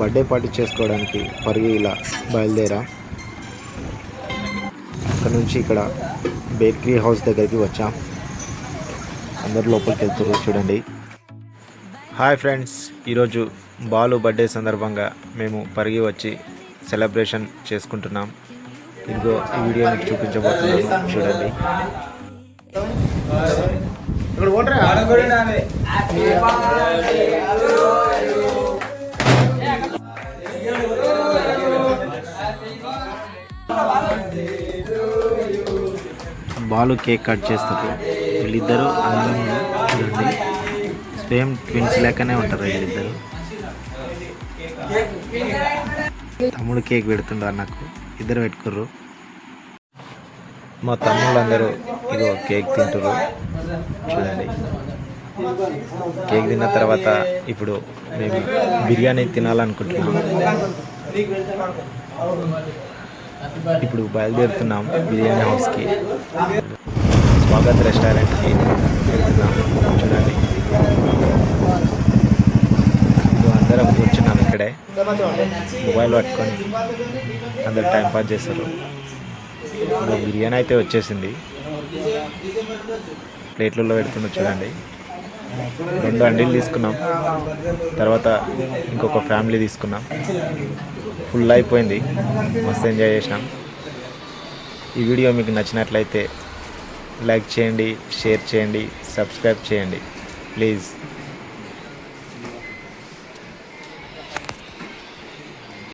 Birthday party చేసుకోవడానికి పరిగి ఇలా బయలుదేరా. అక్కడ నుంచి ఇక్కడ బేకరీ హౌస్ దగ్గరికి వచ్చాం. అందరు లోపలికి వెళ్తున్నారు చూడండి. హాయ్ ఫ్రెండ్స్, ఈరోజు బాలు బర్త్డే సందర్భంగా మేము పరిగి వచ్చి సెలబ్రేషన్ చేసుకుంటున్నాం. ఇదిగో ఈ వీడియో మీకు చూపించబోతున్నాను చూడండి. బాలు కేక్ కట్ చేస్తారు. వీళ్ళిద్దరూ అందంగా చూడండి, సేమ్ ట్విన్స్ లెక్కనే ఉంటారు వీళ్ళిద్దరు. తమ్ముడు కేక్ పెడుతుండ్రు అన్నకు, ఇద్దరు పెట్టుకుర్రు. మా తమ్ముళ్ళందరూ ఇగో కేక్ తింటుర్రు చూడండి. కేక్ తిన్న తర్వాత ఇప్పుడు మేము బిర్యానీ తినాలనుకుంటున్నాం. ఇప్పుడు బయలుదేరుతున్నాం బిర్యానీ హౌస్కి, స్వాగత్ రెస్టారెంట్కి వెళ్తున్నాం చూడండి. ఇప్పుడు అందరం కూర్చున్నాం ఇక్కడే, మొబైల్ పట్టుకొని అందరు టైంపాస్ చేస్తారు. ఇప్పుడు బిర్యానీ అయితే వచ్చేసింది, ప్లేట్లలో పెడుతున్నా చూడండి. 2 అండీలు తీసుకున్నాం, తర్వాత ఇంకొక ఫ్యామిలీ తీసుకున్నాం. ఫుల్ అయిపోయింది, మస్తు ఎంజాయ్ చేసినాం. ఈ వీడియో మీకు నచ్చినట్లయితే లైక్ చేయండి, షేర్ చేయండి, సబ్స్క్రైబ్ చేయండి ప్లీజ్.